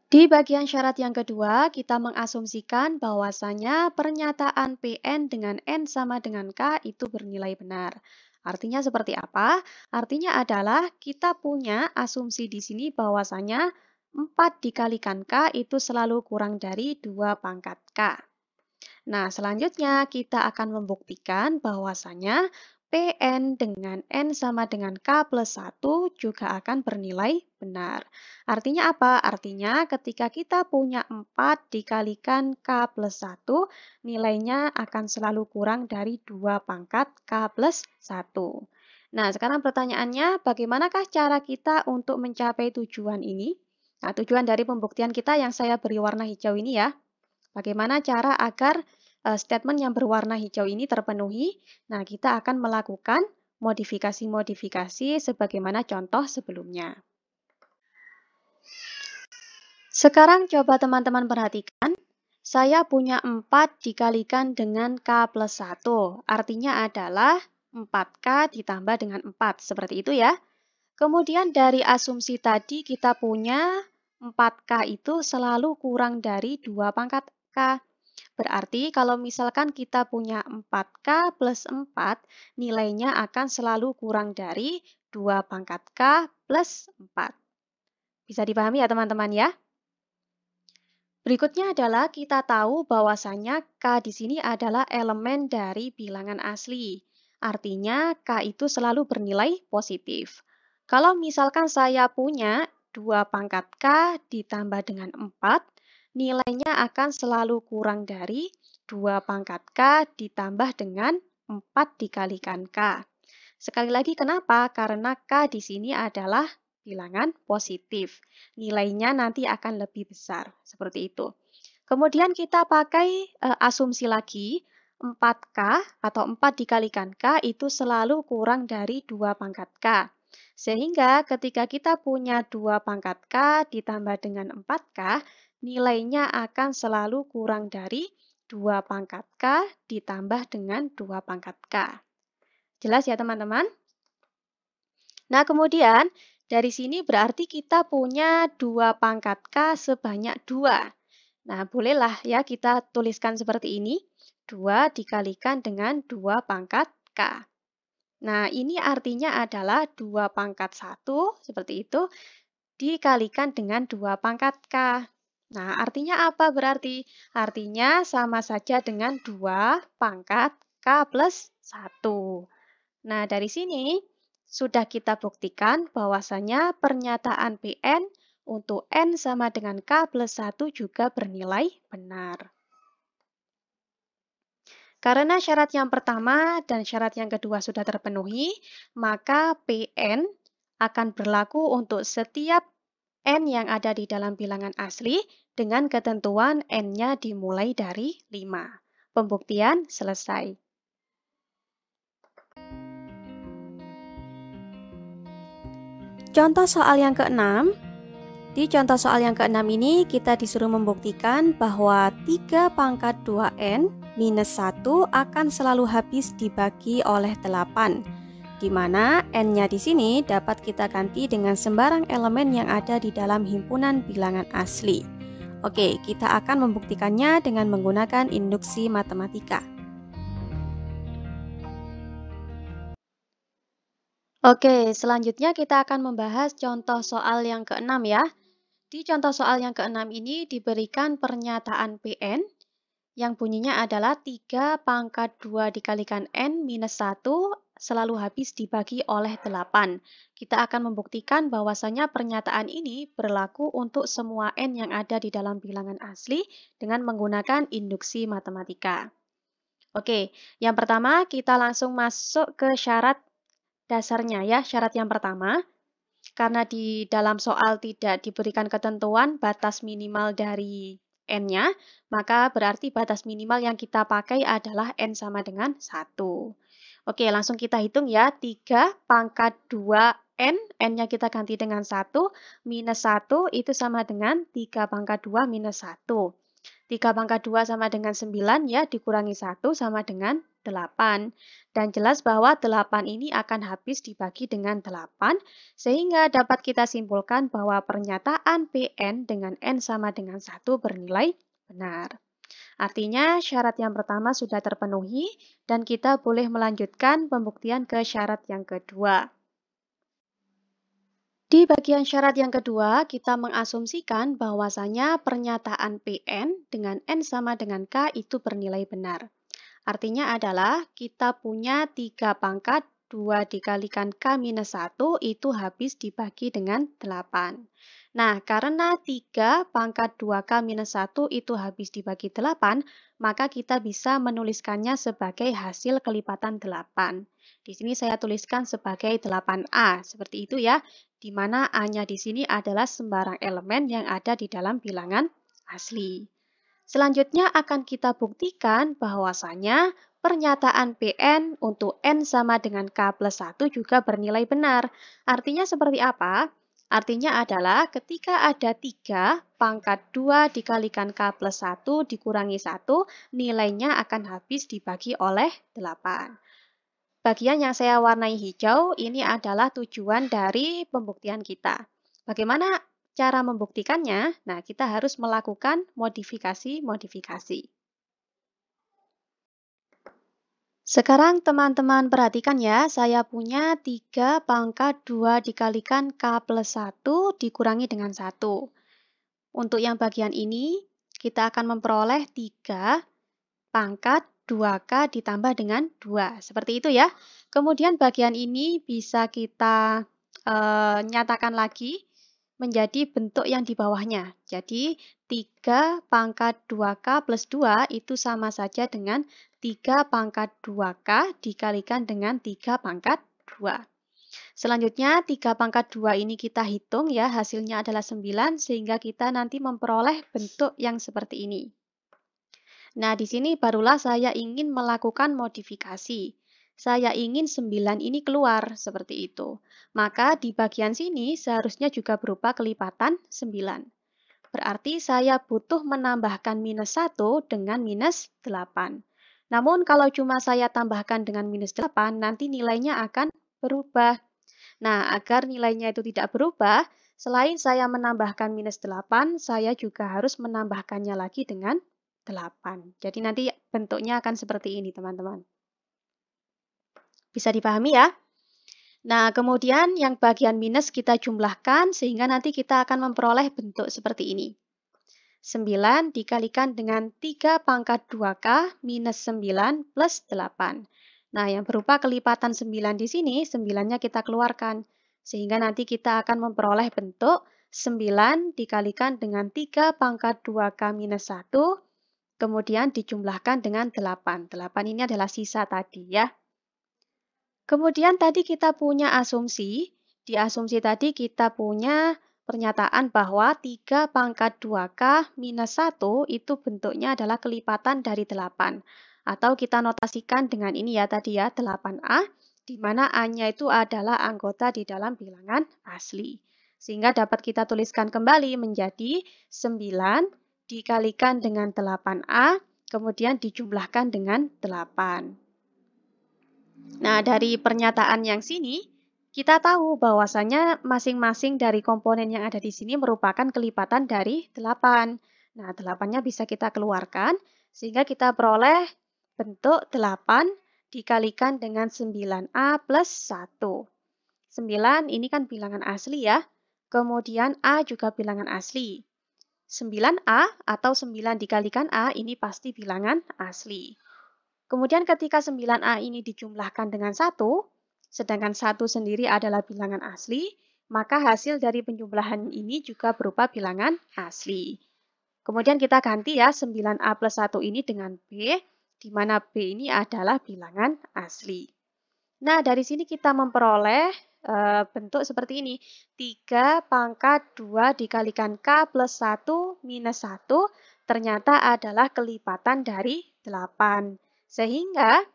Di bagian syarat yang kedua, kita mengasumsikan bahwasanya pernyataan PN dengan N sama dengan K itu bernilai benar. Artinya seperti apa? Artinya adalah kita punya asumsi di sini bahwasanya 4 dikalikan K itu selalu kurang dari 2 pangkat K. Nah, selanjutnya kita akan membuktikan bahwasanya PN dengan N sama dengan K plus 1 juga akan bernilai benar. Artinya apa? Artinya ketika kita punya 4 dikalikan K plus 1, nilainya akan selalu kurang dari 2 pangkat K plus 1. Nah, sekarang pertanyaannya, bagaimanakah cara kita untuk mencapai tujuan ini? Nah, tujuan dari pembuktian kita yang saya beri warna hijau ini ya. Bagaimana cara agar statement yang berwarna hijau ini terpenuhi? Nah, kita akan melakukan modifikasi-modifikasi sebagaimana contoh sebelumnya. Sekarang coba teman-teman perhatikan, saya punya 4 dikalikan dengan K plus 1. Artinya adalah 4K ditambah dengan 4, seperti itu ya. Kemudian dari asumsi tadi kita punya 4K itu selalu kurang dari 2 pangkat K. Berarti kalau misalkan kita punya 4K plus 4, nilainya akan selalu kurang dari 2 pangkat K plus 4. Bisa dipahami ya teman-teman ya? Berikutnya adalah kita tahu bahwasanya K di sini adalah elemen dari bilangan asli. Artinya K itu selalu bernilai positif. Kalau misalkan saya punya 2 pangkat K ditambah dengan 4, nilainya akan selalu kurang dari 2 pangkat K ditambah dengan 4 dikalikan K. Sekali lagi kenapa? Karena K di sini adalah bilangan positif. Nilainya nanti akan lebih besar, seperti itu. Kemudian kita pakai asumsi lagi, 4K atau 4 dikalikan K itu selalu kurang dari 2 pangkat K. Sehingga ketika kita punya 2 pangkat K ditambah dengan 4K, nilainya akan selalu kurang dari 2 pangkat K ditambah dengan 2 pangkat K. Jelas ya teman-teman? Nah kemudian dari sini berarti kita punya 2 pangkat K sebanyak 2. Nah bolehlah ya kita tuliskan seperti ini. 2 dikalikan dengan 2 pangkat K. Nah, ini artinya adalah 2 pangkat 1, seperti itu, dikalikan dengan 2 pangkat K. Nah, artinya apa berarti? Artinya sama saja dengan 2 pangkat K plus 1. Nah, dari sini sudah kita buktikan bahwasanya pernyataan Pn untuk N sama dengan K plus 1 juga bernilai benar. Karena syarat yang pertama dan syarat yang kedua sudah terpenuhi, maka Pn akan berlaku untuk setiap N yang ada di dalam bilangan asli dengan ketentuan N-nya dimulai dari 5. Pembuktian selesai. Contoh soal yang keenam. Di contoh soal yang keenam ini kita disuruh membuktikan bahwa 3 pangkat 2N minus 1 akan selalu habis dibagi oleh 8, di mana N-nya di sini dapat kita ganti dengan sembarang elemen yang ada di dalam himpunan bilangan asli. Oke, kita akan membuktikannya dengan menggunakan induksi matematika. Oke, selanjutnya kita akan membahas contoh soal yang keenam ya. Di contoh soal yang keenam ini diberikan pernyataan Pn yang bunyinya adalah 3 pangkat 2 dikalikan N minus 1 selalu habis dibagi oleh 8. Kita akan membuktikan bahwasanya pernyataan ini berlaku untuk semua N yang ada di dalam bilangan asli dengan menggunakan induksi matematika. Oke, yang pertama kita langsung masuk ke syarat dasarnya ya, syarat yang pertama. Karena di dalam soal tidak diberikan ketentuan batas minimal dari N-nya, maka berarti batas minimal yang kita pakai adalah N sama dengan 1. Oke, langsung kita hitung ya. 3 pangkat 2N, N-nya kita ganti dengan 1, minus 1 itu sama dengan 3 pangkat 2 minus 1. 3 pangkat 2 sama dengan 9 ya, dikurangi 1 sama dengan 8. Dan jelas bahwa 8 ini akan habis dibagi dengan 8, sehingga dapat kita simpulkan bahwa pernyataan Pn dengan N sama dengan 1 bernilai benar. Artinya syarat yang pertama sudah terpenuhi dan kita boleh melanjutkan pembuktian ke syarat yang kedua. Di bagian syarat yang kedua, kita mengasumsikan bahwasanya pernyataan Pn dengan N sama dengan K itu bernilai benar. Artinya adalah kita punya 3 pangkat 2 dikalikan K minus 1 itu habis dibagi dengan 8. Nah, karena 3 pangkat 2K minus 1 itu habis dibagi 8, maka kita bisa menuliskannya sebagai hasil kelipatan 8. Di sini saya tuliskan sebagai 8A, seperti itu ya, di mana A-nya di sini adalah sembarang elemen yang ada di dalam bilangan asli. Selanjutnya akan kita buktikan bahwasanya pernyataan Pn untuk N sama dengan K plus 1 juga bernilai benar. Artinya seperti apa? Artinya adalah ketika ada 3 pangkat 2 dikalikan K plus 1 dikurangi 1, nilainya akan habis dibagi oleh 8. Bagian yang saya warnai hijau ini adalah tujuan dari pembuktian kita. Bagaimana cara membuktikannya? Nah, kita harus melakukan modifikasi-modifikasi. Sekarang teman-teman perhatikan ya, saya punya 3 pangkat 2 dikalikan K plus 1 dikurangi dengan 1. Untuk yang bagian ini, kita akan memperoleh 3 pangkat 2K ditambah dengan 2. Seperti itu ya. Kemudian bagian ini bisa kita nyatakan lagi menjadi bentuk yang di bawahnya. Jadi 3 pangkat 2K plus 2 itu sama saja dengan 3 pangkat 2K dikalikan dengan 3 pangkat 2. Selanjutnya 3 pangkat 2 ini kita hitung ya, hasilnya adalah 9 sehingga kita nanti memperoleh bentuk yang seperti ini. Nah, di sini barulah saya ingin melakukan modifikasi. Saya ingin 9 ini keluar seperti itu. Maka di bagian sini seharusnya juga berupa kelipatan 9. Berarti saya butuh menambahkan minus 1 dengan minus 8. Namun kalau cuma saya tambahkan dengan minus 8, nanti nilainya akan berubah. Nah, agar nilainya itu tidak berubah, selain saya menambahkan minus 8, saya juga harus menambahkannya lagi dengan 8. Jadi nanti bentuknya akan seperti ini, teman-teman. Bisa dipahami ya? Nah, kemudian yang bagian minus kita jumlahkan sehingga nanti kita akan memperoleh bentuk seperti ini. 9 dikalikan dengan 3 pangkat 2K minus 9 plus 8. Nah, yang berupa kelipatan 9 di sini, 9-nya kita keluarkan. Sehingga nanti kita akan memperoleh bentuk 9 dikalikan dengan 3 pangkat 2K minus 1, kemudian dijumlahkan dengan 8. 8 ini adalah sisa tadi ya. Kemudian tadi kita punya asumsi, di asumsi tadi kita punya pernyataan bahwa 3 pangkat 2K minus 1 itu bentuknya adalah kelipatan dari 8. Atau kita notasikan dengan ini ya tadi ya, 8A, di mana A-nya itu adalah anggota di dalam bilangan asli. Sehingga dapat kita tuliskan kembali menjadi 9 dikalikan dengan 8A, kemudian dijumlahkan dengan 8. Nah, dari pernyataan yang sini, kita tahu bahwasanya masing-masing dari komponen yang ada di sini merupakan kelipatan dari 8. Nah, 8-nya bisa kita keluarkan, sehingga kita peroleh bentuk 8 dikalikan dengan 9A plus 1. 9 ini kan bilangan asli ya, kemudian A juga bilangan asli. 9A atau 9 dikalikan A ini pasti bilangan asli. Kemudian ketika 9A ini dijumlahkan dengan 1, sedangkan 1 sendiri adalah bilangan asli, maka hasil dari penjumlahan ini juga berupa bilangan asli. Kemudian kita ganti ya 9A plus 1 ini dengan B, di mana B ini adalah bilangan asli. Nah, dari sini kita memperoleh bentuk seperti ini. 3 pangkat 2 dikalikan K plus 1 minus 1 ternyata adalah kelipatan dari 8. Sehingga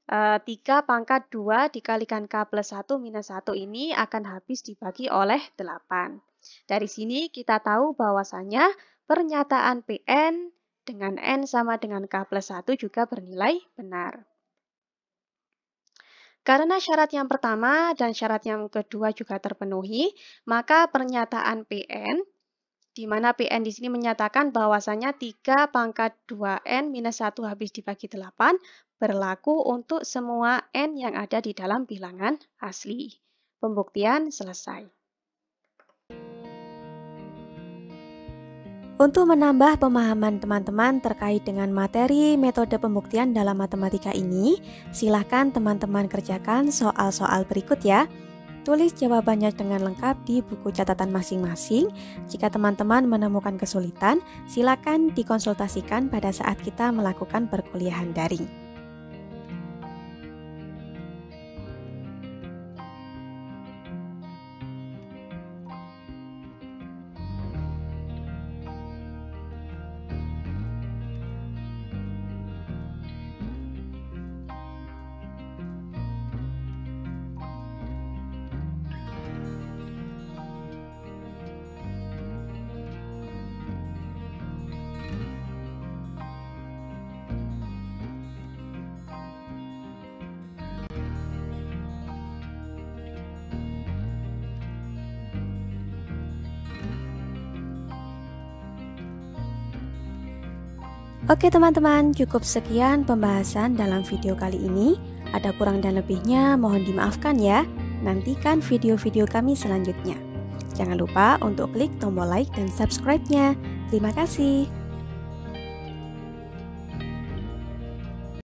3 pangkat 2 dikalikan K plus 1 minus 1 ini akan habis dibagi oleh 8. Dari sini kita tahu bahwasanya pernyataan Pn dengan N sama dengan K plus 1 juga bernilai benar. Karena syarat yang pertama dan syarat yang kedua juga terpenuhi, maka pernyataan Pn, di mana Pn di sini menyatakan bahwasanya 3 pangkat 2N minus 1 habis dibagi 8 berlaku untuk semua N yang ada di dalam bilangan asli. Pembuktian selesai. Untuk menambah pemahaman teman-teman terkait dengan materi metode pembuktian dalam matematika ini, silakan teman-teman kerjakan soal-soal berikut ya. Tulis jawabannya dengan lengkap di buku catatan masing-masing. Jika teman-teman menemukan kesulitan, silakan dikonsultasikan pada saat kita melakukan perkuliahan daring. Oke teman-teman, cukup sekian pembahasan dalam video kali ini. Ada kurang dan lebihnya mohon dimaafkan ya. Nantikan video-video kami selanjutnya. Jangan lupa untuk klik tombol like dan subscribe-nya. Terima kasih.